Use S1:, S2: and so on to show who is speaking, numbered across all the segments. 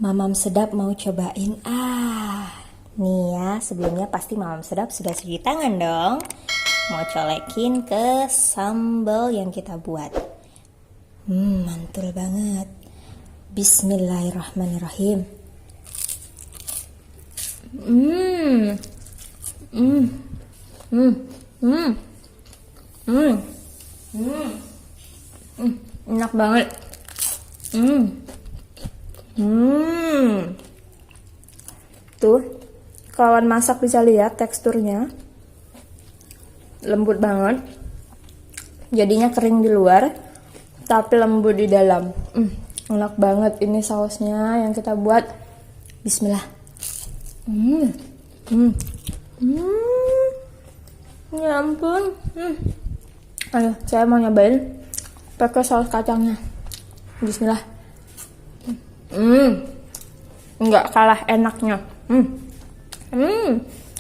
S1: Mamam Sedap mau cobain. Nih ya, sebelumnya pasti Mamam Sedap sudah cuci tangan dong. Mau colekin ke sambal yang kita buat. Mantul banget. Bismillahirrahmanirrahim. Enak banget. Tuh, kawan masak bisa lihat teksturnya lembut banget. Jadinya kering di luar, tapi lembut di dalam. Enak banget ini sausnya yang kita buat. Bismillah. Ya ampun. Ayo, saya mau nyobain pakai saus kacangnya. Bismillah. Nggak kalah enaknya.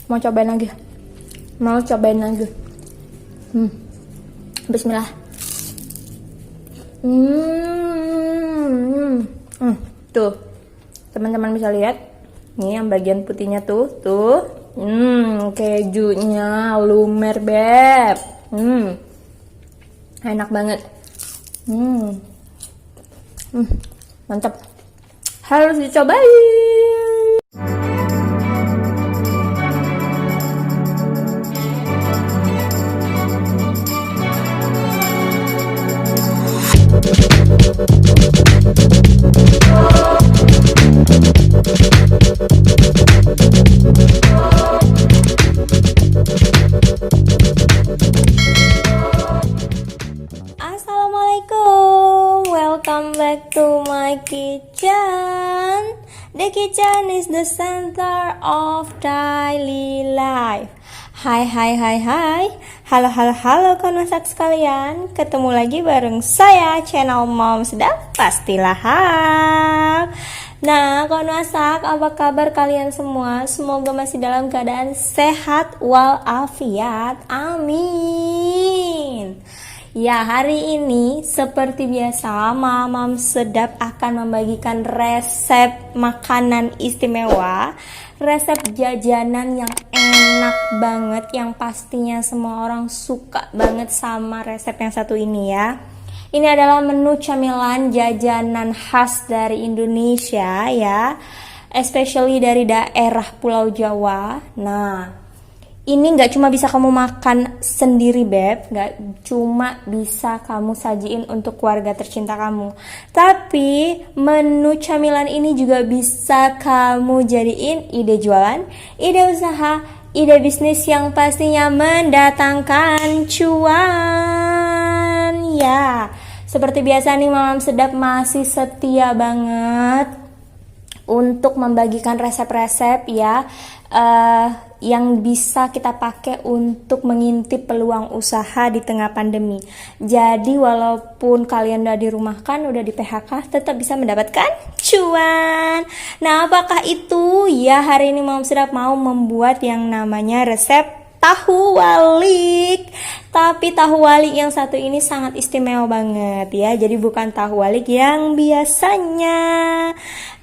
S1: Mau cobain lagi. Bismillah. Tuh, teman-teman bisa lihat. Nih yang bagian putihnya tuh. Kejunya lumer beb. Enak banget. Mantap. Harus dicobain. Assalamualaikum, welcome back to my kitchen. The kitchen is the center of daily life. Hai. Halo kawan masak sekalian. Ketemu lagi bareng saya, channel Mom Sedap Pastilah Hal. Nah, kawan masak, apa kabar kalian semua? Semoga masih dalam keadaan sehat walafiat. Amin. Ya, hari ini seperti biasa Mamam Sedap akan membagikan resep makanan istimewa, resep jajanan yang enak banget, yang pastinya semua orang suka banget sama resep yang satu ini ya. Ini adalah menu camilan jajanan khas dari Indonesia ya, especially dari daerah Pulau Jawa. Nah, ini gak cuma bisa kamu makan sendiri beb, gak cuma bisa kamu sajiin untuk keluarga tercinta kamu, tapi menu camilan ini juga bisa kamu jadiin ide jualan, ide usaha, ide bisnis yang pastinya mendatangkan cuan. Ya, seperti biasa nih Mamam Sedap masih setia banget untuk membagikan resep-resep ya, yang bisa kita pakai untuk mengintip peluang usaha di tengah pandemi. Jadi walaupun kalian udah dirumahkan, udah di PHK, tetap bisa mendapatkan cuan. Nah, apakah itu? Ya, hari ini Mamam Sedap mau membuat yang namanya resep tahu walik. Tapi tahu walik yang satu ini sangat istimewa banget ya. Jadi bukan tahu walik yang biasanya.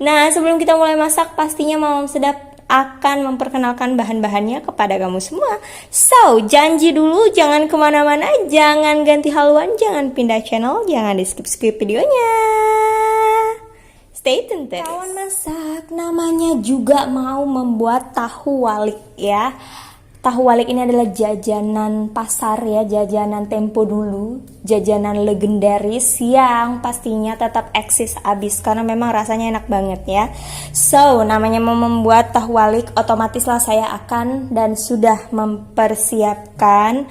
S1: Nah, sebelum kita mulai masak, pastinya Mamam Sedap akan memperkenalkan bahan-bahannya kepada kamu semua. So, janji dulu, jangan kemana-mana, jangan ganti haluan, jangan pindah channel, jangan di skip-skip videonya. Stay tuned terus. Kawan masak, namanya juga mau membuat tahu walik ya. Tahu walik ini adalah jajanan pasar ya, jajanan tempo dulu, jajanan legendaris yang pastinya tetap eksis abis karena memang rasanya enak banget ya. So, namanya mau membuat tahu walik, otomatislah saya akan dan sudah mempersiapkan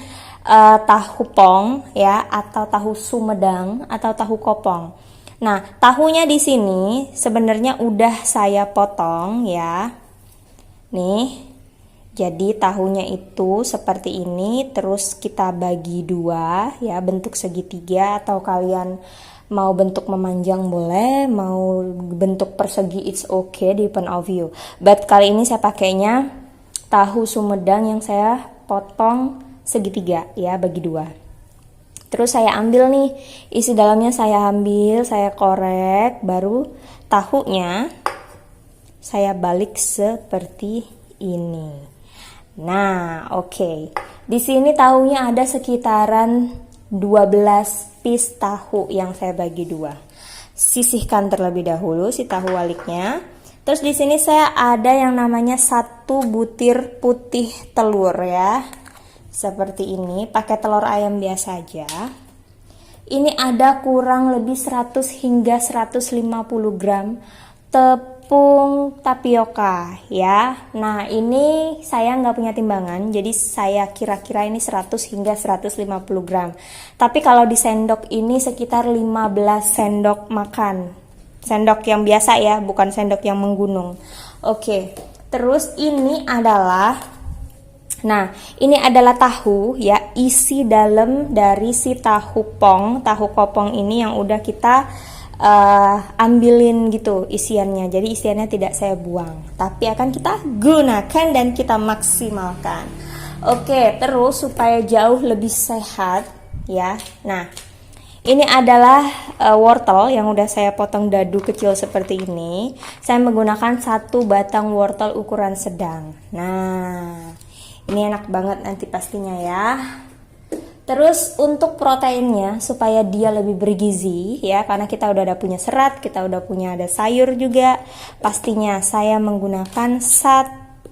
S1: tahu pong ya, atau tahu sumedang atau tahu kopong. Nah, tahunya di sini sebenarnya udah saya potong ya. Nih. Jadi tahunya itu seperti ini, terus kita bagi dua ya, bentuk segitiga, atau kalian mau bentuk memanjang boleh, mau bentuk persegi it's okay, depend of you. But kali ini saya pakainya tahu sumedang yang saya potong segitiga ya, bagi dua. Terus saya ambil nih, isi dalamnya saya ambil, saya korek, baru tahunya saya balik seperti ini. Nah, oke. Di sini tahunya ada sekitaran 12 piece tahu yang saya bagi dua. Sisihkan terlebih dahulu si tahu waliknya. Terus di sini saya ada yang namanya 1 butir putih telur ya. Seperti ini, pakai telur ayam biasa aja. Ini ada kurang lebih 100 hingga 150 gram tepung tapioka ya. Nah, ini saya nggak punya timbangan, jadi saya kira-kira ini 100 hingga 150 gram. Tapi kalau di sendok ini sekitar 15 sendok makan. Sendok yang biasa ya, bukan sendok yang menggunung. Oke, terus ini adalah ini adalah tahu ya, isi dalam dari si tahu kopong ini yang udah kita ambilin gitu isiannya. Jadi isiannya tidak saya buang, tapi akan kita gunakan dan kita maksimalkan. Oke, terus supaya jauh lebih sehat ya. Nah, ini adalah wortel yang udah saya potong dadu kecil seperti ini. Saya menggunakan 1 batang wortel ukuran sedang. Nah, ini enak banget nanti pastinya ya. Terus untuk proteinnya supaya dia lebih bergizi ya, karena kita udah ada punya serat, kita udah punya ada sayur juga. Pastinya saya menggunakan 1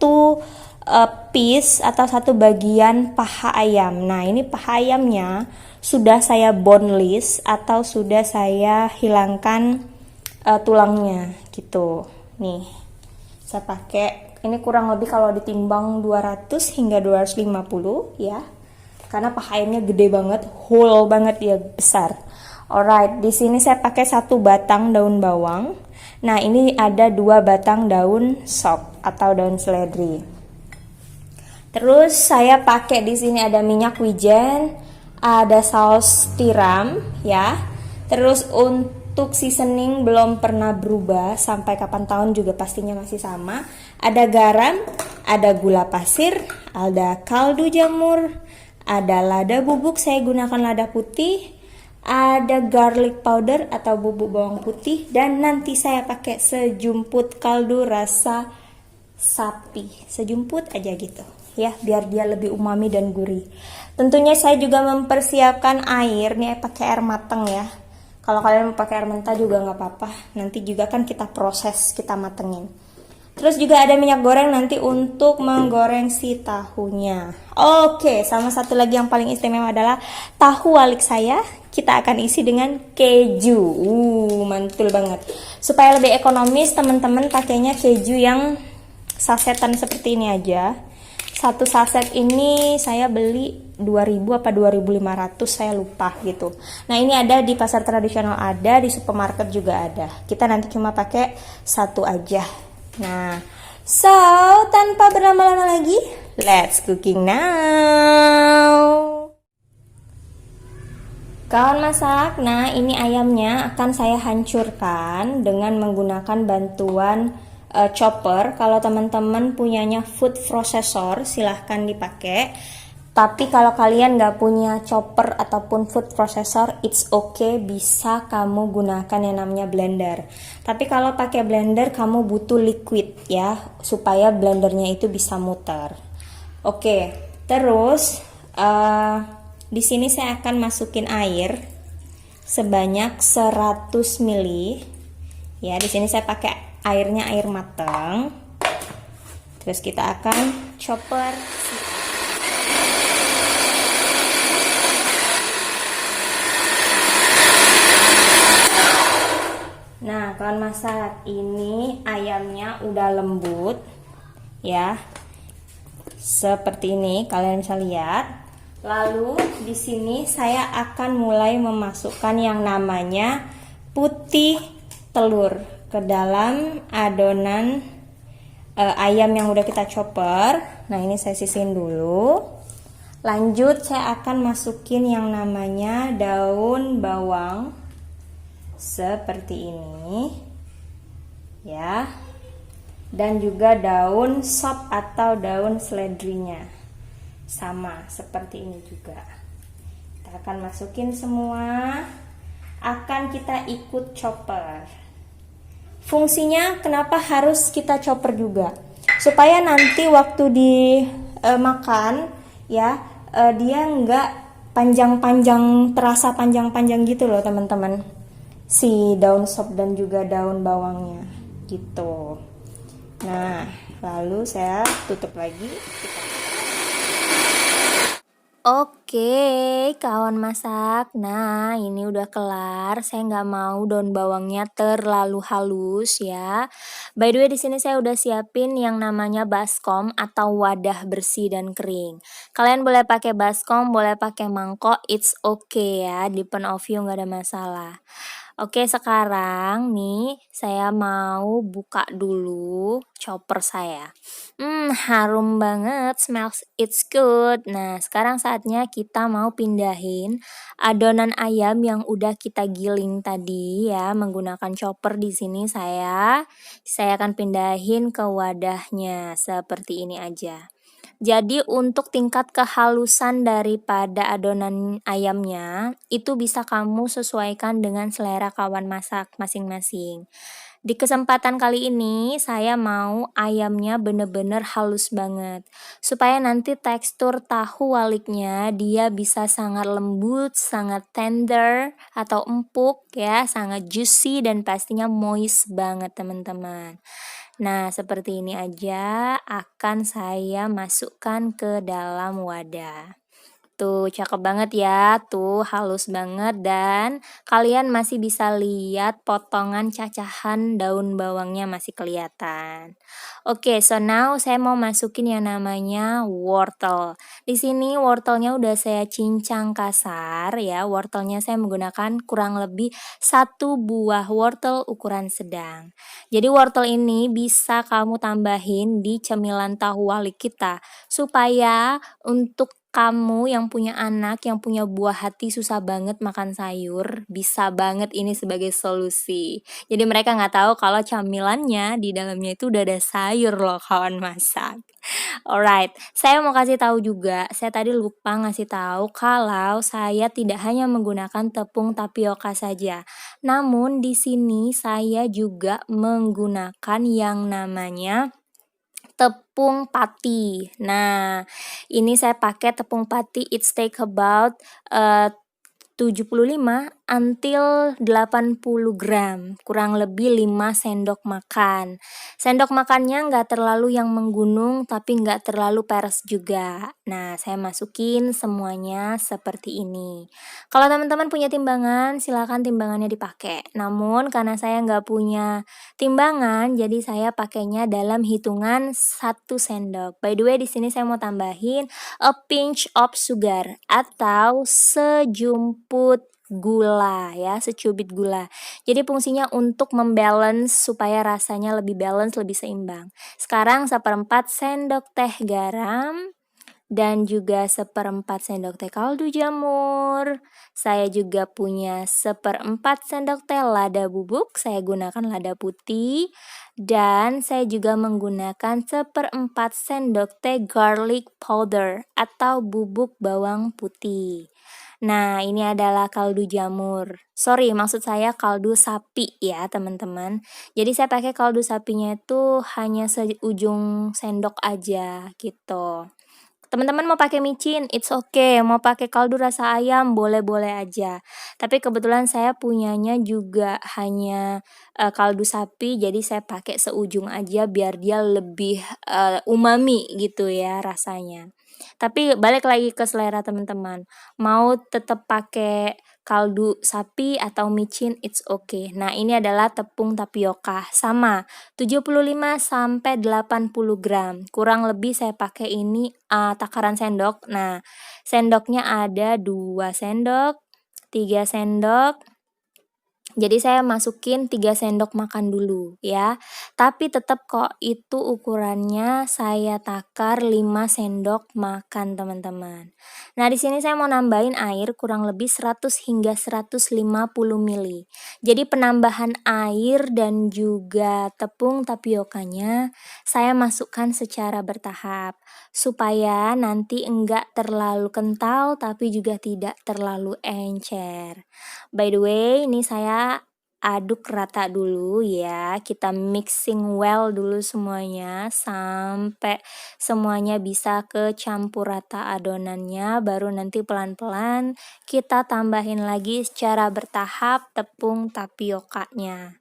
S1: piece atau 1 bagian paha ayam. Nah, ini paha ayamnya sudah saya boneless atau sudah saya hilangkan tulangnya gitu. Nih, saya pakai ini kurang lebih kalau ditimbang 200 hingga 250 ya. Karena paha ayamnya gede banget, whole banget ya, besar. Alright, di sini saya pakai 1 batang daun bawang. Nah, ini ada 2 batang daun sop atau daun seledri. Terus saya pakai di sini ada minyak wijen, ada saus tiram ya. Terus untuk seasoning belum pernah berubah sampai kapan tahun juga pastinya masih sama. Ada garam, ada gula pasir, ada kaldu jamur, ada lada bubuk, saya gunakan lada putih, ada garlic powder atau bubuk bawang putih, dan nanti saya pakai sejumput kaldu rasa sapi, sejumput aja gitu ya, biar dia lebih umami dan gurih. Tentunya saya juga mempersiapkan air, nih pakai air matang ya. Kalau kalian mau pakai air mentah juga nggak apa-apa, nanti juga kan kita proses, kita matengin. Terus juga ada minyak goreng nanti untuk menggoreng si tahunya. Oke, sama satu lagi yang paling istimewa adalah tahu walik saya. Kita akan isi dengan keju. Mantul banget. Supaya lebih ekonomis, teman-teman pakainya keju yang sasetan seperti ini aja. 1 saset ini saya beli 2000 apa 2500, saya lupa gitu. Nah, ini ada di pasar tradisional, ada di supermarket juga ada. Kita nanti cuma pakai 1 aja. Nah, so tanpa berlama-lama lagi, let's cooking now. Kawan masak, nah ini ayamnya akan saya hancurkan dengan menggunakan bantuan chopper. Kalau teman-teman punyanya food processor, silahkan dipakai. Tapi kalau kalian nggak punya chopper ataupun food processor, it's okay, bisa kamu gunakan yang namanya blender. Tapi kalau pakai blender, kamu butuh liquid ya, supaya blendernya itu bisa muter. Oke, terus di sini saya akan masukin air sebanyak 100 ml. Ya, di sini saya pakai airnya air matang. Terus kita akan chopper. Nah, kawan masak, ini ayamnya udah lembut ya, seperti ini kalian bisa lihat. Lalu di sini saya akan mulai memasukkan yang namanya putih telur ke dalam adonan ayam yang udah kita chopper. Nah, ini saya sisihin dulu. Lanjut saya akan masukin yang namanya daun bawang seperti ini ya, dan juga daun sop atau daun seledrinya sama seperti ini juga. Kita akan masukin semua, akan kita ikut chopper. Fungsinya kenapa harus kita chopper juga? Supaya nanti waktu dimakan ya, dia nggak panjang-panjang, terasa panjang-panjang gitu loh teman-teman. Si daun sop dan juga daun bawangnya gitu. Nah, lalu saya tutup lagi. Oke, kawan masak. Nah, ini udah kelar. Saya nggak mau daun bawangnya terlalu halus ya. By the way, di sini saya udah siapin yang namanya baskom atau wadah bersih dan kering. Kalian boleh pakai baskom, boleh pakai mangkok, it's okay ya. Depend of you, nggak ada masalah. Oke, sekarang nih saya mau buka dulu chopper saya. Harum banget, smells it's good. Nah, sekarang saatnya kita mau pindahin adonan ayam yang udah kita giling tadi ya, menggunakan chopper di sini saya akan pindahin ke wadahnya seperti ini aja. Jadi untuk tingkat kehalusan daripada adonan ayamnya, itu bisa kamu sesuaikan dengan selera kawan masak masing-masing. Di kesempatan kali ini saya mau ayamnya bener-bener halus banget. Supaya nanti tekstur tahu waliknya dia bisa sangat lembut, sangat tender atau empuk ya, sangat juicy dan pastinya moist banget teman-teman. Nah, seperti ini aja akan saya masukkan ke dalam wadah. Tuh, cakep banget ya. Tuh, halus banget dan kalian masih bisa lihat potongan cacahan daun bawangnya masih kelihatan. Oke, so now saya mau masukin yang namanya wortel. Di sini wortelnya udah saya cincang kasar ya. Wortelnya saya menggunakan kurang lebih 1 buah wortel ukuran sedang. Jadi wortel ini bisa kamu tambahin di cemilan tahu walik kita supaya untuk kamu yang punya anak, yang punya buah hati susah banget makan sayur, bisa banget ini sebagai solusi. Jadi mereka nggak tahu kalau camilannya di dalamnya itu udah ada sayur loh kawan masak. Alright, saya mau kasih tahu juga, saya tadi lupa ngasih tahu kalau saya tidak hanya menggunakan tepung tapioka saja. Namun di sini saya juga menggunakan yang namanya tepung pati. Nah, ini saya pakai tepung pati, it's take about 75 until 80 gram, kurang lebih 5 sendok makan. Sendok makannya nggak terlalu yang menggunung, tapi nggak terlalu peres juga. Nah, saya masukin semuanya seperti ini. Kalau teman-teman punya timbangan, silakan timbangannya dipakai. Namun, karena saya nggak punya timbangan, jadi saya pakainya dalam hitungan 1 sendok. By the way, di sini saya mau tambahin a pinch of sugar atau sejumput gula ya, secubit gula. Jadi fungsinya untuk membalance supaya rasanya lebih balance, lebih seimbang. Sekarang 1/4 sendok teh garam dan juga 1/4 sendok teh kaldu jamur. Saya juga punya 1/4 sendok teh lada bubuk, saya gunakan lada putih. Dan saya juga menggunakan 1/4 sendok teh garlic powder atau bubuk bawang putih. Nah, ini adalah kaldu jamur. Sorry, maksud saya kaldu sapi ya, teman-teman. Jadi saya pakai kaldu sapinya itu hanya seujung sendok aja gitu. Teman-teman mau pakai micin, it's okay. Mau pakai kaldu rasa ayam, boleh-boleh aja. Tapi kebetulan saya punyanya juga hanya kaldu sapi, jadi saya pakai seujung aja biar dia lebih umami gitu ya rasanya. Tapi balik lagi ke selera teman-teman. Mau tetap pakai kaldu sapi atau micin, it's okay. Nah, ini adalah tepung tapioka. Sama, 75 sampai 80 gram. Kurang lebih saya pakai ini takaran sendok. Nah, sendoknya ada 2 sendok, 3 sendok. Jadi saya masukin 3 sendok makan dulu ya. Tapi tetap kok itu ukurannya saya takar 5 sendok makan teman-teman. Nah, di sini saya mau nambahin air kurang lebih 100 hingga 150 ml. Jadi penambahan air dan juga tepung tapiokanya saya masukkan secara bertahap supaya nanti enggak terlalu kental tapi juga tidak terlalu encer. By the way, ini saya aduk rata dulu ya. Kita mixing well dulu semuanya sampai semuanya bisa kecampur rata adonannya. Baru nanti pelan-pelan kita tambahin lagi secara bertahap tepung tapiokanya.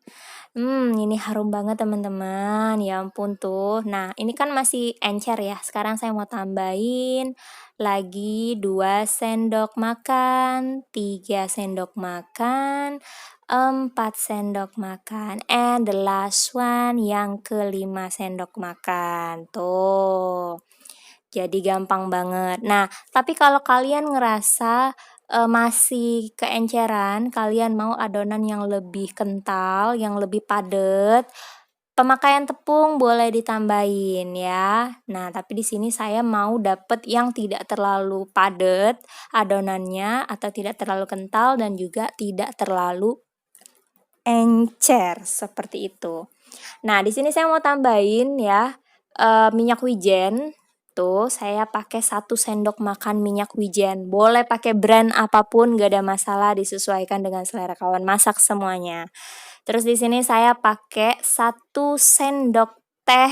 S1: Ini harum banget teman-teman. Ya ampun tuh. Nah, ini kan masih encer ya. Sekarang saya mau tambahin lagi 2 sendok makan, 3 sendok makan, 4 sendok makan, and the last one yang kelima sendok makan. Tuh. Jadi gampang banget. Nah, tapi kalau kalian ngerasa masih keenceran, kalian mau adonan yang lebih kental, yang lebih padat, pemakaian tepung boleh ditambahin ya. Nah, tapi di sini saya mau dapet yang tidak terlalu padat adonannya atau tidak terlalu kental dan juga tidak terlalu encer seperti itu. Nah, di sini saya mau tambahin ya minyak wijen. Tuh, saya pakai 1 sendok makan minyak wijen. Boleh pakai brand apapun, gak ada masalah, disesuaikan dengan selera kawan masak semuanya. Terus di sini saya pakai 1 sendok teh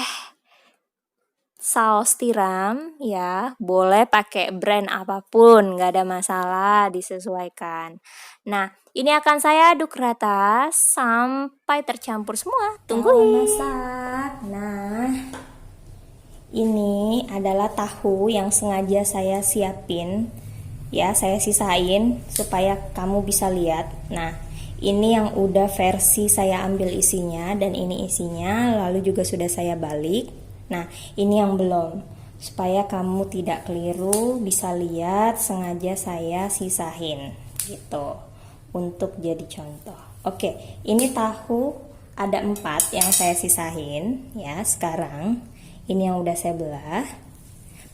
S1: saus tiram ya, boleh pakai brand apapun, gak ada masalah, disesuaikan. Nah, ini akan saya aduk rata sampai tercampur semua. Tunggu masak. Nah, ini adalah tahu yang sengaja saya siapin ya, saya sisain supaya kamu bisa lihat. Nah, ini yang udah versi saya ambil isinya dan ini isinya, lalu juga sudah saya balik. Nah, ini yang belum, supaya kamu tidak keliru, bisa lihat sengaja saya sisahin gitu untuk jadi contoh. Oke, ini tahu ada 4 yang saya sisahin ya. Sekarang ini yang udah saya belah.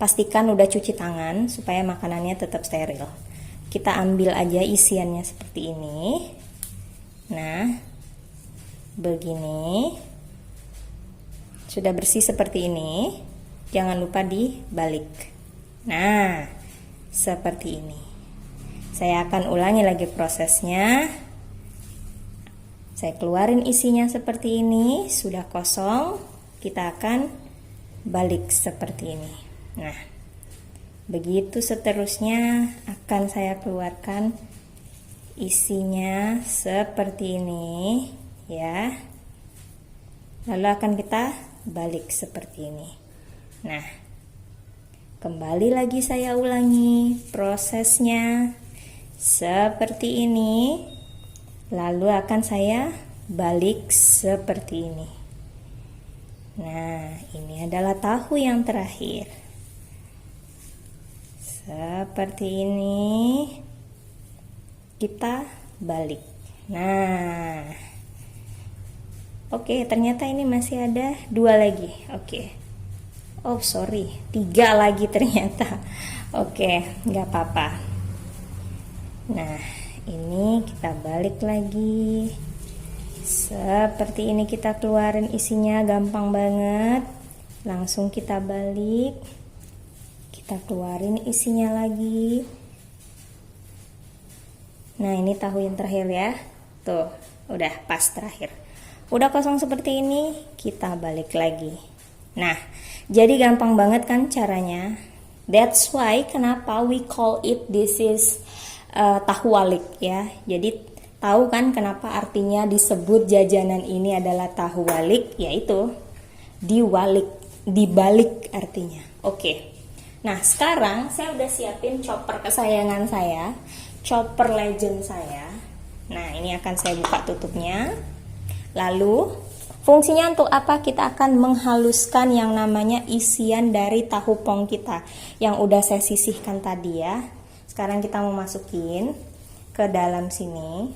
S1: Pastikan udah cuci tangan supaya makanannya tetap steril. Kita ambil aja isiannya seperti ini. Nah, begini. Sudah bersih seperti ini. Jangan lupa dibalik. Nah, seperti ini. Saya akan ulangi lagi prosesnya. Saya keluarin isinya seperti ini. Sudah kosong. Kita akan balik seperti ini. Nah, begitu seterusnya akan saya keluarkan isinya seperti ini ya. Lalu akan kita balik seperti ini. Nah, kembali lagi saya ulangi prosesnya seperti ini. Lalu akan saya balik seperti ini. Nah, ini adalah tahu yang terakhir. Seperti ini. Kita balik. Nah, oke, ternyata ini masih ada 2 lagi. Oke. Oh, sorry, 3 lagi ternyata. Oke, nggak apa-apa. Nah, ini kita balik lagi. Seperti ini kita keluarin isinya, gampang banget. Langsung kita balik. Kita keluarin isinya lagi. Nah, ini tahu yang terakhir ya. Tuh, udah pas terakhir. Udah kosong seperti ini, kita balik lagi. Nah, jadi gampang banget kan caranya. That's why kenapa we call it this is tahu walik ya. Jadi tahu kan kenapa artinya disebut jajanan ini adalah tahu walik, yaitu diwalik, dibalik artinya. Oke. Nah, sekarang saya udah siapin chopper kesayangan saya, chopper legend saya. Nah, ini akan saya buka tutupnya. Lalu fungsinya untuk apa? Kita akan menghaluskan yang namanya isian dari tahu pong kita yang udah saya sisihkan tadi ya. Sekarang kita mau masukin ke dalam sini.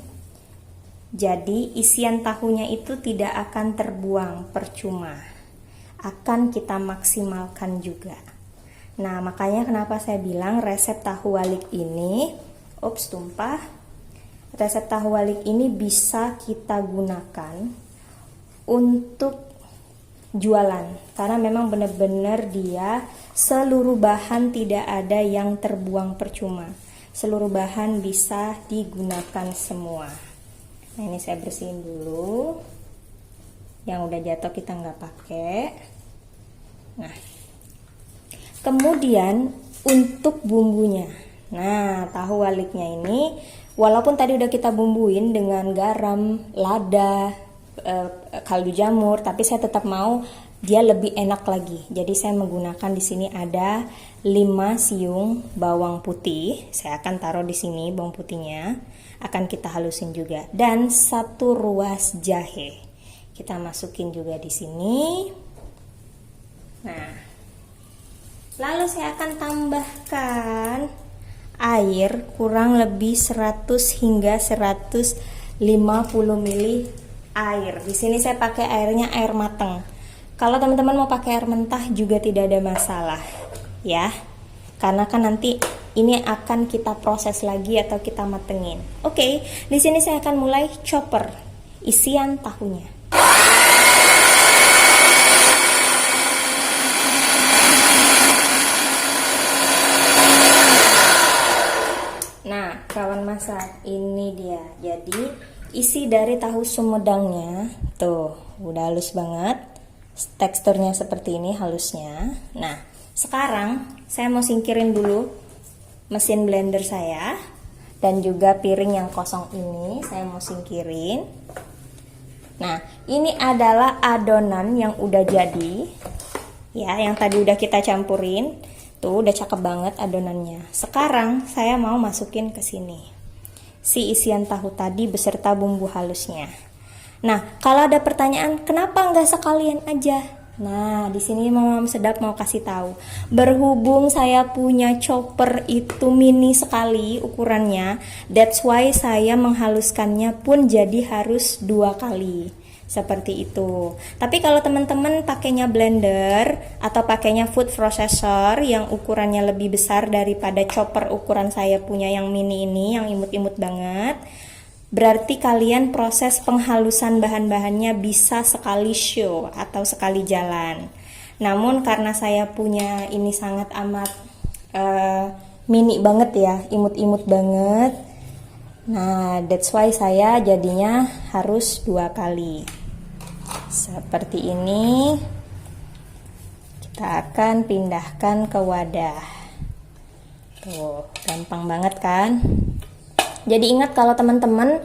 S1: Jadi isian tahunya itu tidak akan terbuang percuma. Akan kita maksimalkan juga. Nah, makanya kenapa saya bilang resep tahu walik ini, ups tumpah. Resep tahu walik ini bisa kita gunakan untuk jualan karena memang benar-benar dia seluruh bahan tidak ada yang terbuang percuma. Seluruh bahan bisa digunakan semua. Nah, ini saya bersihin dulu. Yang udah jatuh kita nggak pakai. Nah, kemudian untuk bumbunya. Nah, tahu waliknya ini walaupun tadi udah kita bumbuin dengan garam, lada, kaldu jamur, tapi saya tetap mau dia lebih enak lagi. Jadi saya menggunakan di sini ada 5 siung bawang putih. Saya akan taruh di sini bawang putihnya. Akan kita halusin juga, dan 1 ruas jahe. Kita masukin juga di sini. Nah, lalu saya akan tambahkan air kurang lebih 100 hingga 150 ml air. Di sini saya pakai airnya air mateng. Kalau teman-teman mau pakai air mentah juga tidak ada masalah, ya. Karena kan nanti ini akan kita proses lagi atau kita matengin. Oke, di sini saya akan mulai chopper isian tahunya. Nah, kawan masak, ini dia. Jadi, isi dari tahu sumedangnya, tuh, udah halus banget. Teksturnya seperti ini halusnya. Nah, sekarang saya mau singkirin dulu mesin blender saya dan juga piring yang kosong ini saya mau singkirin. Nah, ini adalah adonan yang udah jadi, ya, yang tadi udah kita campurin. Tuh udah cakep banget adonannya. Sekarang saya mau masukin ke sini si isian tahu tadi beserta bumbu halusnya. Nah, kalau ada pertanyaan kenapa nggak sekalian aja? Nah, di sini Mama Sedap mau kasih tahu. Berhubung saya punya chopper itu mini sekali ukurannya, that's why saya menghaluskannya pun jadi harus 2 kali. Seperti itu. Tapi kalau teman-teman pakainya blender atau pakainya food processor yang ukurannya lebih besar daripada chopper ukuran saya punya yang mini ini, yang imut-imut banget, berarti kalian proses penghalusan bahan-bahannya bisa sekali show atau sekali jalan. Namun karena saya punya ini sangat amat mini banget ya, imut-imut banget. Nah, that's why saya jadinya harus 2 kali. Seperti ini. Kita akan pindahkan ke wadah. Tuh, gampang banget kan? Jadi ingat kalau teman-teman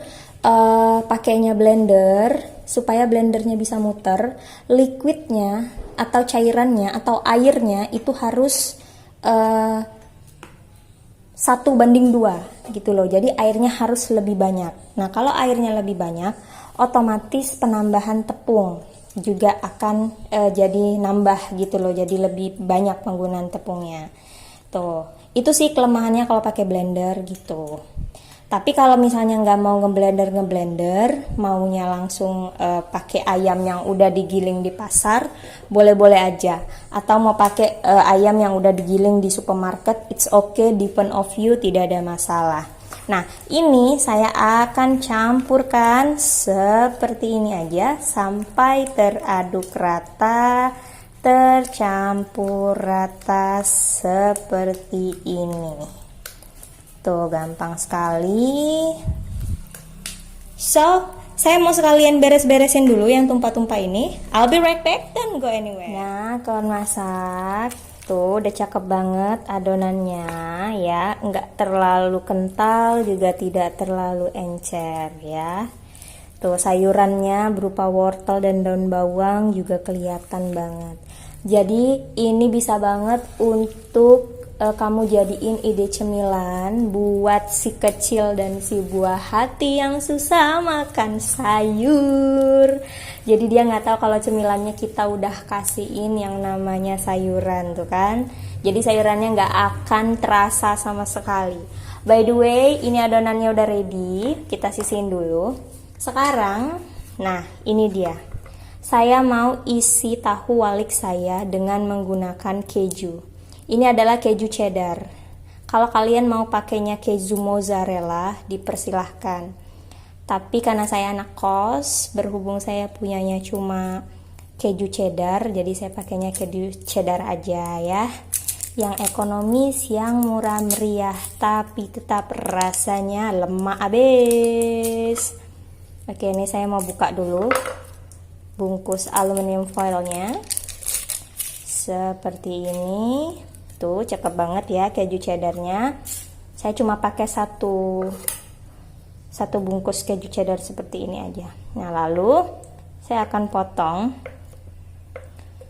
S1: pakainya blender, supaya blendernya bisa muter, liquidnya atau cairannya atau airnya itu harus 1:2 gitu loh. Jadi airnya harus lebih banyak. Nah, kalau airnya lebih banyak, otomatis penambahan tepung juga akan jadi nambah gitu loh. Jadi lebih banyak penggunaan tepungnya. Tuh, itu sih kelemahannya kalau pakai blender gitu. Tapi kalau misalnya nggak mau ngeblender, maunya langsung pakai ayam yang udah digiling di pasar, boleh-boleh aja. Atau mau pakai ayam yang udah digiling di supermarket, it's okay, depend of you, tidak ada masalah. Nah, ini saya akan campurkan seperti ini aja sampai teraduk rata, tercampur rata seperti ini. Tuh, gampang sekali. So, saya mau sekalian beres-beresin dulu yang tumpah-tumpah ini. I'll be right back, don't go anywhere. Nah, kawan masak, tuh udah cakep banget adonannya ya. Nggak terlalu kental, juga tidak terlalu encer ya. Tuh, sayurannya berupa wortel dan daun bawang juga kelihatan banget. Jadi, ini bisa banget untuk kamu jadiin ide cemilan buat si kecil dan si buah hati yang susah makan sayur. Jadi dia nggak tahu kalau cemilannya kita udah kasihin yang namanya sayuran tuh kan. Jadi sayurannya nggak akan terasa sama sekali. By the way, ini adonannya udah ready. Kita sisihin dulu. Sekarang, nah ini dia. Saya mau isi tahu walik saya dengan menggunakan keju. Ini adalah keju cheddar. Kalau kalian mau pakainya keju mozzarella, dipersilahkan. Tapi karena saya anak kos, berhubung saya punyanya cuma keju cheddar, jadi saya pakainya keju cheddar aja ya. Yang ekonomis, yang murah meriah, tapi tetap rasanya lemak abis. Oke, ini saya mau buka dulu bungkus aluminium foilnya. Seperti ini. Tuh, cakep banget ya keju cheddarnya. Saya cuma pakai satu bungkus keju cheddar seperti ini aja. Nah, lalu saya akan potong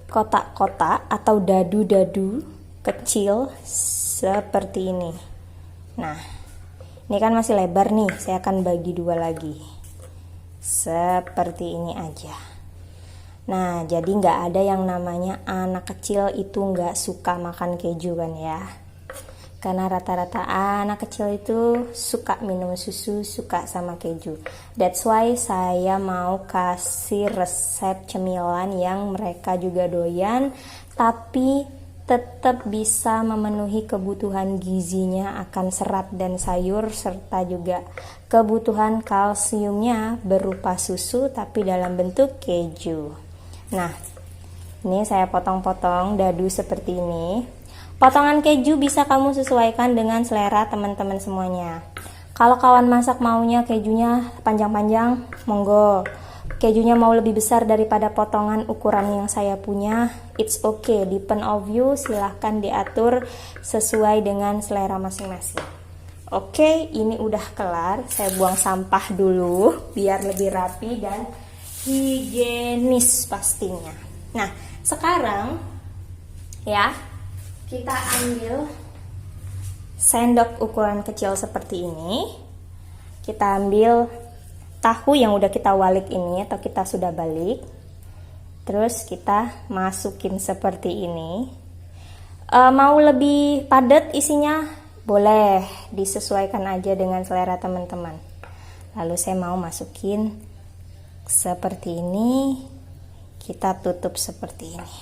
S1: kotak-kotak atau dadu-dadu kecil seperti ini. Nah, ini kan masih lebar nih, saya akan bagi dua lagi seperti ini aja. Nah, jadi nggak ada yang namanya anak kecil itu nggak suka makan keju kan ya, karena rata-rata anak kecil itu suka minum susu, suka sama keju. That's why saya mau kasih resep cemilan yang mereka juga doyan, tapi tetap bisa memenuhi kebutuhan gizinya akan serat dan sayur, serta juga kebutuhan kalsiumnya berupa susu tapi dalam bentuk keju. Nah, ini saya potong-potong dadu seperti ini. Potongan keju bisa kamu sesuaikan dengan selera teman-teman semuanya. Kalau kawan masak maunya kejunya panjang-panjang, monggo. Kejunya mau lebih besar daripada potongan ukuran yang saya punya, it's okay, depend of you, silahkan diatur sesuai dengan selera masing-masing. Oke, ini udah kelar, saya buang sampah dulu biar lebih rapi dan higienis pastinya. Nah, sekarang ya, kita ambil sendok ukuran kecil seperti ini. Kita ambil tahu yang udah kita walik ini atau kita sudah balik, terus kita masukin seperti ini. Mau lebih padat isinya boleh, disesuaikan aja dengan selera teman-teman. Lalu saya mau masukin seperti ini, kita tutup seperti ini.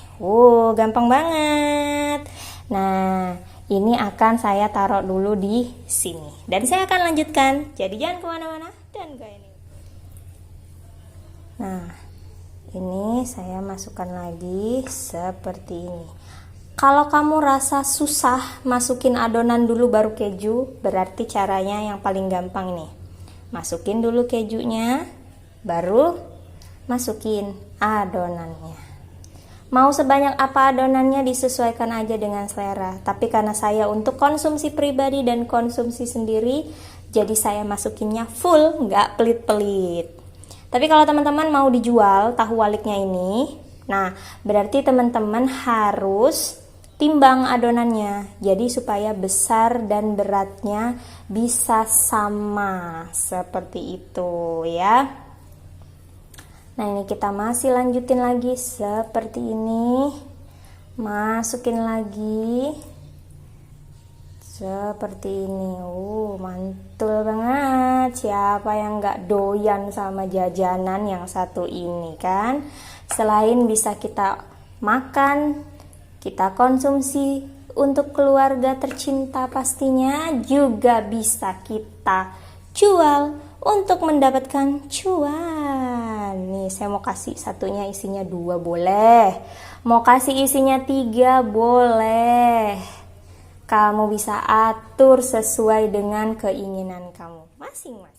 S1: Gampang banget. Nah, ini akan saya taruh dulu di sini dan saya akan lanjutkan, jadi jangan kemana-mana dan gak ini. Nah, ini saya masukkan lagi seperti ini. Kalau kamu rasa susah masukin adonan dulu baru keju, berarti caranya yang paling gampang nih. Masukin dulu kejunya, baru masukin adonannya. Mau sebanyak apa adonannya disesuaikan aja dengan selera. Tapi karena saya untuk konsumsi pribadi dan konsumsi sendiri, jadi saya masukinnya full, nggak pelit-pelit. Tapi kalau teman-teman mau dijual tahu waliknya ini, nah berarti teman-teman harus timbang adonannya. Jadi supaya besar dan beratnya bisa sama seperti itu ya. Nah, ini kita masih lanjutin lagi seperti ini. Masukin lagi seperti ini. Mantul banget. Siapa yang nggak doyan sama jajanan yang satu ini kan? Selain bisa kita makan, kita konsumsi untuk keluarga tercinta pastinya, juga bisa kita jual untuk mendapatkan cuan. Nih, saya mau kasih satunya isinya 2 boleh, mau kasih isinya 3 boleh. Kamu bisa atur sesuai dengan keinginan kamu masing-masing.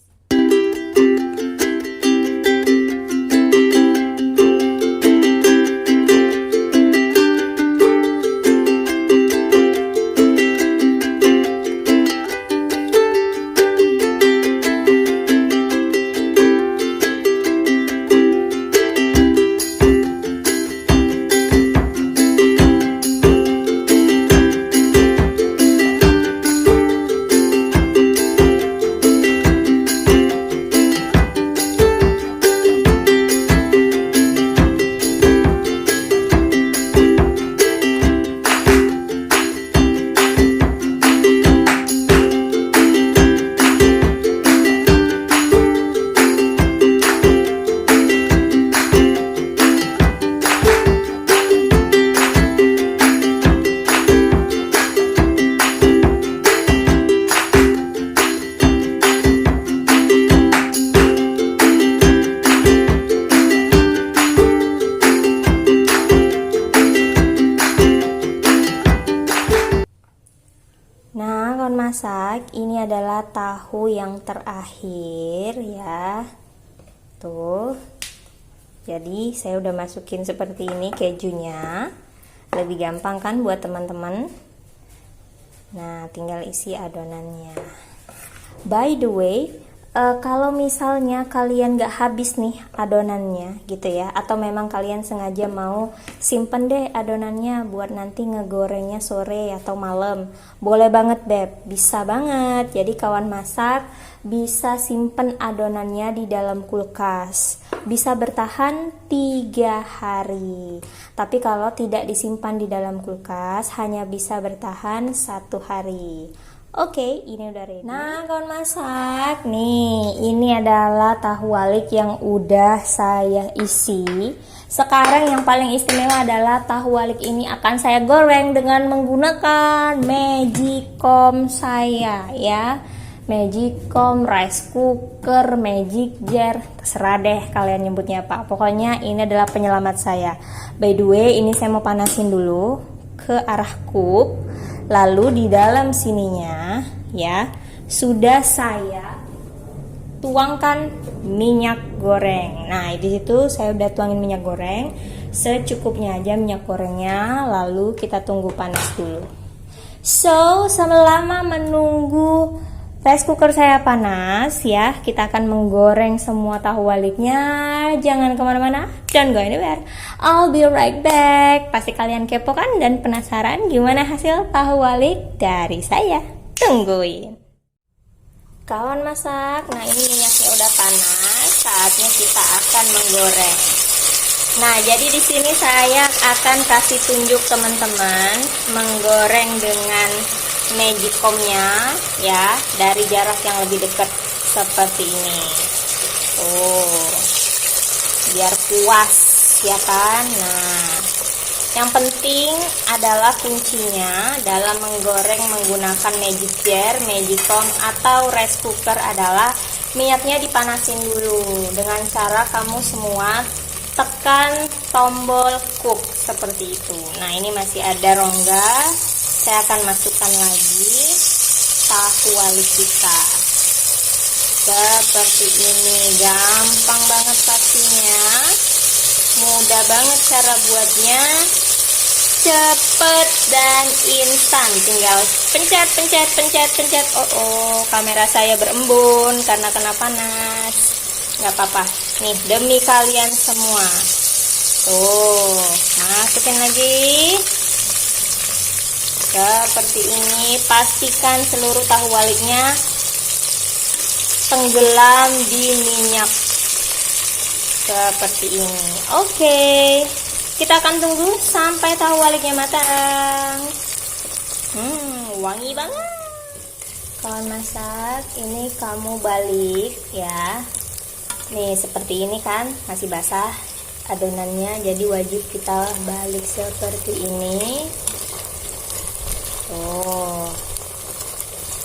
S1: Masak ini adalah tahu yang terakhir ya. Tuh. Jadi saya udah masukin seperti ini kejunya. Lebih gampang kan buat teman-teman? Nah, tinggal isi adonannya. By the way, kalau misalnya kalian gak habis nih adonannya gitu ya, atau memang kalian sengaja mau simpen deh adonannya buat nanti ngegorengnya sore atau malam, boleh banget Beb, bisa banget. Jadi kawan masak bisa simpen adonannya di dalam kulkas, bisa bertahan 3 hari. Tapi kalau tidak disimpan di dalam kulkas hanya bisa bertahan 1 hari. Oke, ini udah ready. Nah, kawan masak, nih, ini adalah tahu walik yang udah saya isi. Sekarang yang paling istimewa adalah tahu walik ini akan saya goreng dengan menggunakan Magicom saya ya. Magicom, rice cooker, magic jar, terserah deh kalian nyebutnya apa. Pokoknya ini adalah penyelamat saya. By the way, ini saya mau panasin dulu ke arah cup. Lalu di dalam sininya ya sudah saya tuangkan minyak goreng. Nah, di situ saya udah tuangin minyak goreng secukupnya aja minyak gorengnya. Lalu kita tunggu panas dulu. So, selama menunggu rice cooker saya panas ya, kita akan menggoreng semua tahu waliknya. Jangan kemana-mana, don't go anywhere, I'll be right back. Pasti kalian kepo kan dan penasaran gimana hasil tahu walik dari saya. Tungguin. Kawan masak, nah ini minyaknya udah panas, saatnya kita akan menggoreng. Nah, jadi di sini saya akan kasih tunjuk teman-teman menggoreng dengan Magicomnya ya, dari jarak yang lebih dekat seperti ini. Oh, biar puas ya kan. Nah, yang penting adalah kuncinya dalam menggoreng menggunakan magic jar, Magicom atau rice cooker adalah minyaknya dipanasin dulu dengan cara kamu semua tekan tombol cook seperti itu. Nah, ini masih ada rongga. Saya akan masukkan lagi tahu walik kita seperti ini. Gampang banget pastinya, mudah banget cara buatnya, cepet dan instan. Tinggal pencet. Oh, kamera saya berembun karena kena panas. Nggak apa-apa, nih demi kalian semua. Tuh, masukin lagi seperti ini. Pastikan seluruh tahu waliknya tenggelam di minyak seperti ini. Oke, kita akan tunggu sampai tahu waliknya matang. Wangi banget. Kawan masak, ini kamu balik ya. Nih seperti ini kan, masih basah adonannya, jadi wajib kita balik seperti ini. Oh,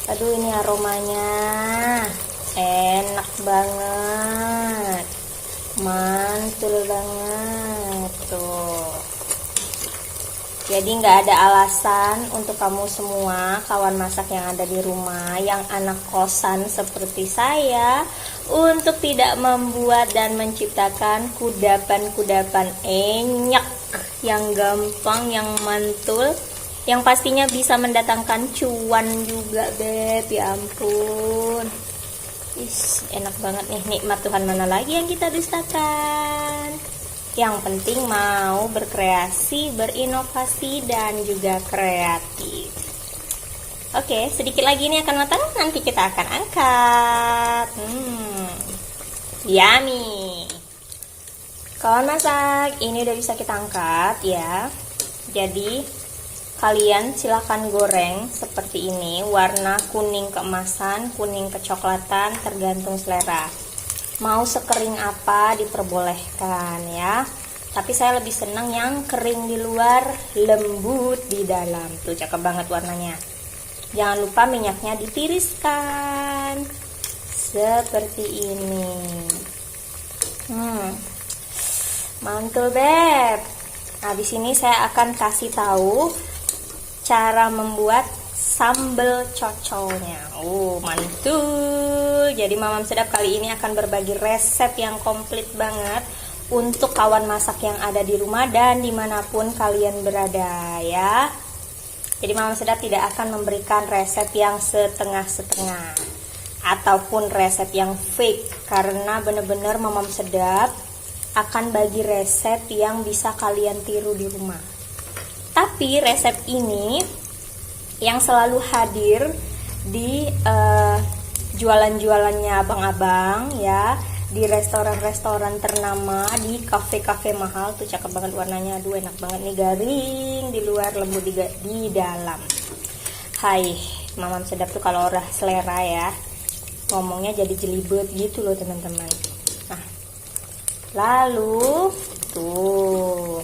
S1: aduh, ini aromanya enak banget, mantul banget tuh. Jadi nggak ada alasan untuk kamu semua kawan masak yang ada di rumah, yang anak kosan seperti saya, untuk tidak membuat dan menciptakan kudapan-kudapan enak yang gampang, yang mantul, yang pastinya bisa mendatangkan cuan juga Beb. Ya ampun, enak banget nih, nikmat Tuhan, mana lagi yang kita dustakan. Yang penting mau berkreasi, berinovasi, dan juga kreatif. Oke, sedikit lagi ini akan matang, nanti kita akan angkat. Yummy. Kawan masak, ini udah bisa kita angkat ya. Jadi kalian silahkan goreng seperti ini, warna kuning keemasan, kuning kecoklatan, tergantung selera. Mau sekering apa diperbolehkan ya. Tapi saya lebih senang yang kering di luar, lembut di dalam. Tuh cakep banget warnanya. Jangan lupa minyaknya ditiriskan seperti ini. Mantul Beb. Habis ini saya akan kasih tahu cara membuat sambal cocolnya. Mantul. Jadi Mamam Sedap kali ini akan berbagi resep yang komplit banget untuk kawan masak yang ada di rumah dan dimanapun kalian berada ya. Jadi Mamam Sedap tidak akan memberikan resep yang setengah-setengah ataupun resep yang fake, karena bener-bener Mamam Sedap akan bagi resep yang bisa kalian tiru di rumah. Tapi resep ini yang selalu hadir di jualan-jualannya abang-abang ya, di restoran-restoran ternama, di kafe-kafe mahal tuh. Cakep banget warnanya, aduh enak banget nih, garing di luar, lembut di dalam. Hai, Mamam Sedap tuh kalau udah selera ya, ngomongnya jadi jelibet gitu loh teman-teman. Nah, lalu tuh,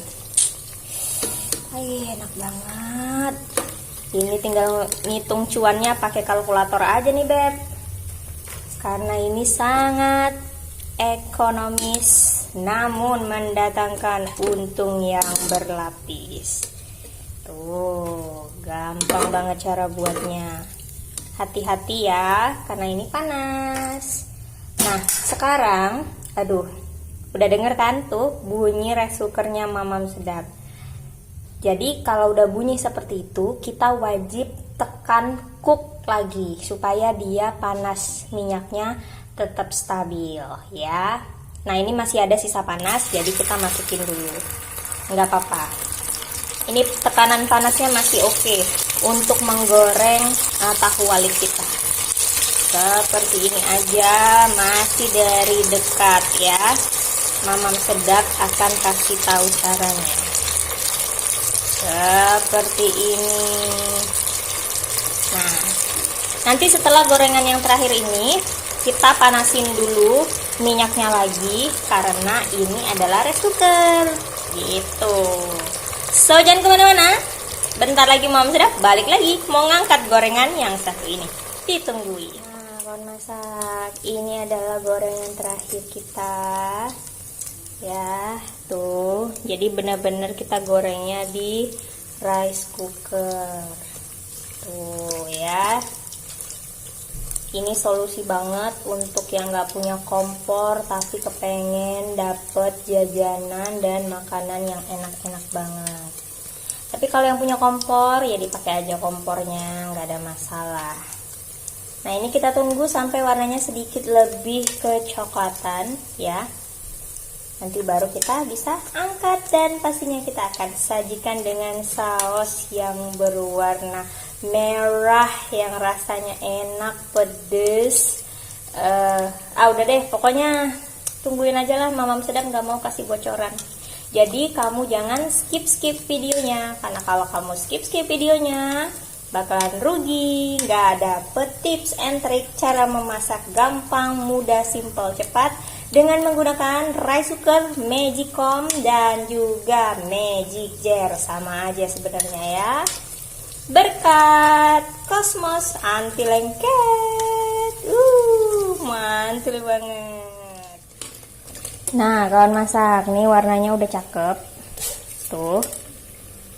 S1: enak banget. Ini tinggal ngitung cuannya pakai kalkulator aja nih beb, karena ini sangat ekonomis namun mendatangkan untung yang berlapis. Tuh, gampang banget cara buatnya. Hati-hati ya, karena ini panas. Nah, sekarang, aduh, udah denger kan tuh bunyi rice cookernya Mamam Sedap. Jadi kalau udah bunyi seperti itu, kita wajib tekan cook lagi supaya dia panas minyaknya tetap stabil ya. Nah, ini masih ada sisa panas, jadi kita masukin dulu. Nggak apa-apa. Ini tekanan panasnya masih oke untuk menggoreng tahu walik kita. Seperti ini aja, masih dari dekat ya. Mamam Sedap akan kasih tahu caranya. Seperti ini. Nah, nanti setelah gorengan yang terakhir ini, kita panasin dulu minyaknya lagi, karena ini adalah rice cooker gitu. So, jangan kemana-mana, bentar lagi Mamam Sedap balik lagi mau ngangkat gorengan yang satu ini. Ditungguin. Nah, kawan masak, ini adalah gorengan terakhir kita ya. Tuh, jadi benar-benar kita gorengnya di rice cooker. Tuh ya. Ini solusi banget untuk yang nggak punya kompor tapi kepengen dapet jajanan dan makanan yang enak-enak banget. Tapi kalau yang punya kompor ya dipakai aja kompornya, nggak ada masalah. Nah, ini kita tunggu sampai warnanya sedikit lebih kecoklatan ya. Nanti baru kita bisa angkat dan pastinya kita akan sajikan dengan saus yang berwarna merah yang rasanya enak, pedes. Udah deh, pokoknya tungguin aja lah, Mamam Sedap nggak mau kasih bocoran. Jadi kamu jangan skip videonya, karena kalau kamu skip videonya bakalan rugi, nggak dapet tips and trik cara memasak gampang, mudah, simple, cepat dengan menggunakan rice cooker, Magicom dan juga Magic Jar. Sama aja sebenarnya ya. Berkat Cosmos anti lengket. Mantul banget. Nah, kawan masak, nih warnanya udah cakep. Tuh.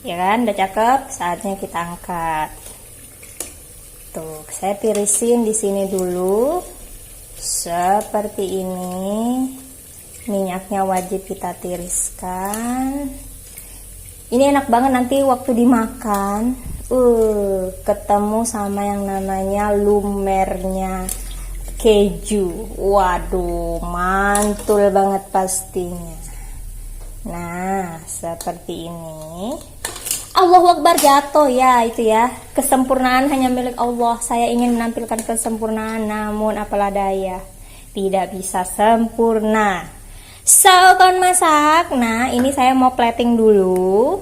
S1: Ya kan, udah cakep. Saatnya kita angkat. Tuh, saya tirisin di sini dulu. Seperti ini. Minyaknya wajib kita tiriskan. Ini enak banget nanti waktu dimakan. Ketemu sama yang namanya lumernya keju. Waduh, mantul banget pastinya. Nah, seperti ini. Allahu Akbar, jatuh ya itu ya. Kesempurnaan hanya milik Allah. Saya ingin menampilkan kesempurnaan, namun apalah daya, tidak bisa sempurna. So, kawan masak. Nah, ini saya mau plating dulu.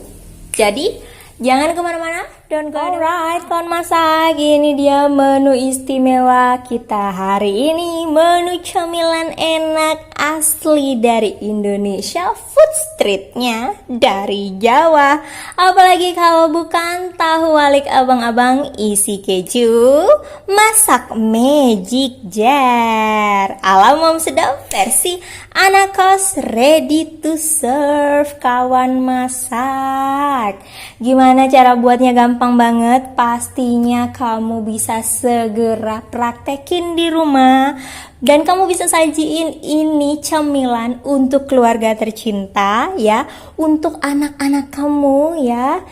S1: Jadi, jangan kemana-mana. Don't go. Alright, kawan masak. Ini dia menu istimewa kita hari ini. Menu cemilan enak asli dari Indonesia. Food streetnya dari Jawa. Apalagi kalau bukan tahu walik abang-abang isi keju, masak Magic Jar. Ala Mamam Sedap versi anak kos, ready to serve kawan masak. Gimana cara buatnya? Gampang gampang banget, pastinya kamu bisa segera praktekin di rumah. Dan kamu bisa sajiin ini cemilan untuk keluarga tercinta ya, untuk anak-anak kamu ya,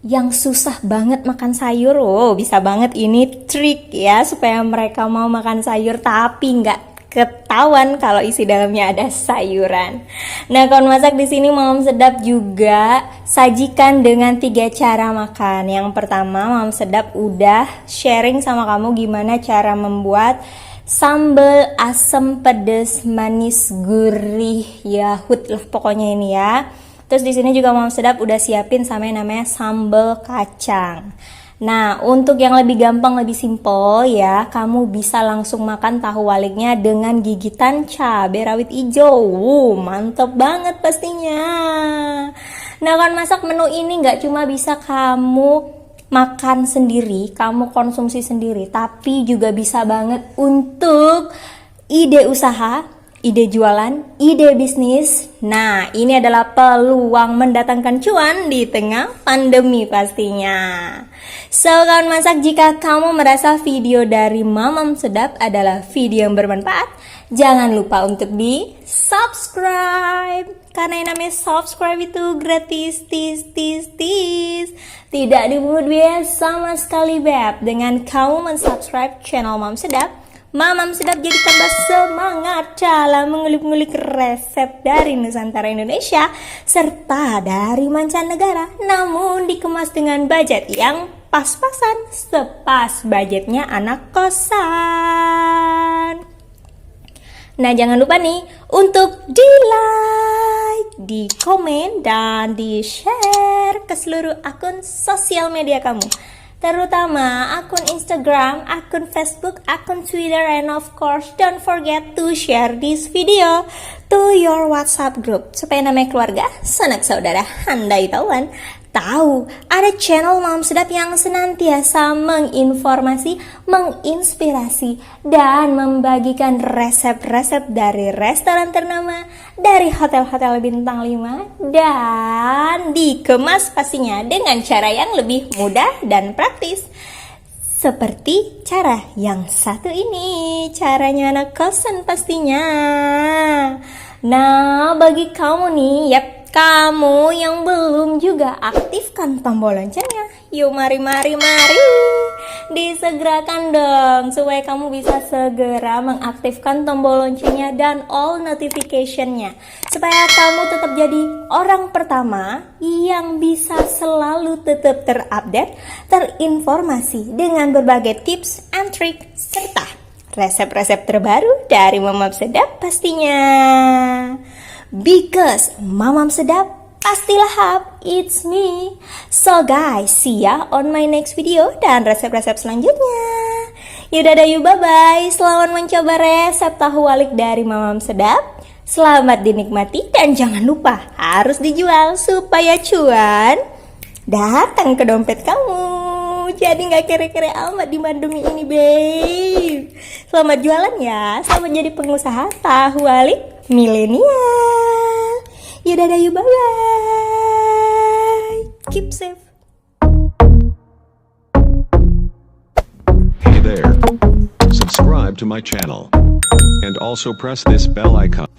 S1: yang susah banget makan sayur. Oh, bisa banget ini trik ya, supaya mereka mau makan sayur tapi nggak ketahuan kalau isi dalamnya ada sayuran. Nah, kawan masak di sini Mamam Sedap juga sajikan dengan 3 cara makan. Yang pertama, Mamam Sedap udah sharing sama kamu gimana cara membuat sambal asam pedas manis gurih Yahut lah pokoknya ini ya. Terus di sini juga Mamam Sedap udah siapin sama yang namanya sambal kacang. Nah, untuk yang lebih gampang, lebih simple ya, kamu bisa langsung makan tahu waliknya dengan gigitan cabai rawit hijau. Mantep banget pastinya. Nah, kan masak menu ini nggak cuma bisa kamu makan sendiri, kamu konsumsi sendiri, tapi juga bisa banget untuk ide usaha, ide jualan, ide bisnis. Nah, ini adalah peluang mendatangkan cuan di tengah pandemi pastinya. So, kawan masak, jika kamu merasa video dari Mamam Sedap adalah video yang bermanfaat, jangan lupa untuk di subscribe. Karena yang namanya subscribe itu gratis, tidak dipungut biaya sama sekali, beb. Dengan kamu mensubscribe channel Mamam Sedap, Mamam Sedap jadi tambah semangat dalam mengulik-ngulik resep dari Nusantara Indonesia serta dari mancanegara, namun dikemas dengan budget yang pas-pasan, sepas budgetnya anak kosan. Nah, jangan lupa nih untuk di like, di komen, dan di share ke seluruh akun sosial media kamu, terutama akun Instagram, akun Facebook, akun Twitter, and of course don't forget to share this video to your WhatsApp group supaya namanya keluarga, sanak saudara, handai tauan tahu ada channel Mamam Sedap yang senantiasa menginformasi, menginspirasi, dan membagikan resep-resep dari restoran ternama, dari hotel-hotel bintang 5, dan dikemas pastinya dengan cara yang lebih mudah dan praktis. Seperti cara yang satu ini, caranya anak kosan pastinya. Nah, bagi kamu nih, kamu yang belum juga aktifkan tombol loncengnya, yuk mari disegerakan dong supaya kamu bisa segera mengaktifkan tombol loncengnya dan all notification-nya, supaya kamu tetap jadi orang pertama yang bisa selalu tetap terupdate, terinformasi dengan berbagai tips and trick serta resep-resep terbaru dari Mamam Sedap pastinya. Because Mamam Sedap pasti lahap, it's me. So guys, see ya on my next video dan resep-resep selanjutnya. Yaudah, yuk bye-bye. Selamat mencoba resep tahu walik dari Mamam Sedap. Selamat dinikmati dan jangan lupa harus dijual supaya cuan datang ke dompet kamu. Jadi gak kere-kere amat di pandemi ini, babe. Selamat jualan ya, selamat jadi pengusaha tahu walik milenial. Yaudah, yuk bye-bye. Keep safe.
S2: Hey there. Subscribe to my channel. And also press this bell icon.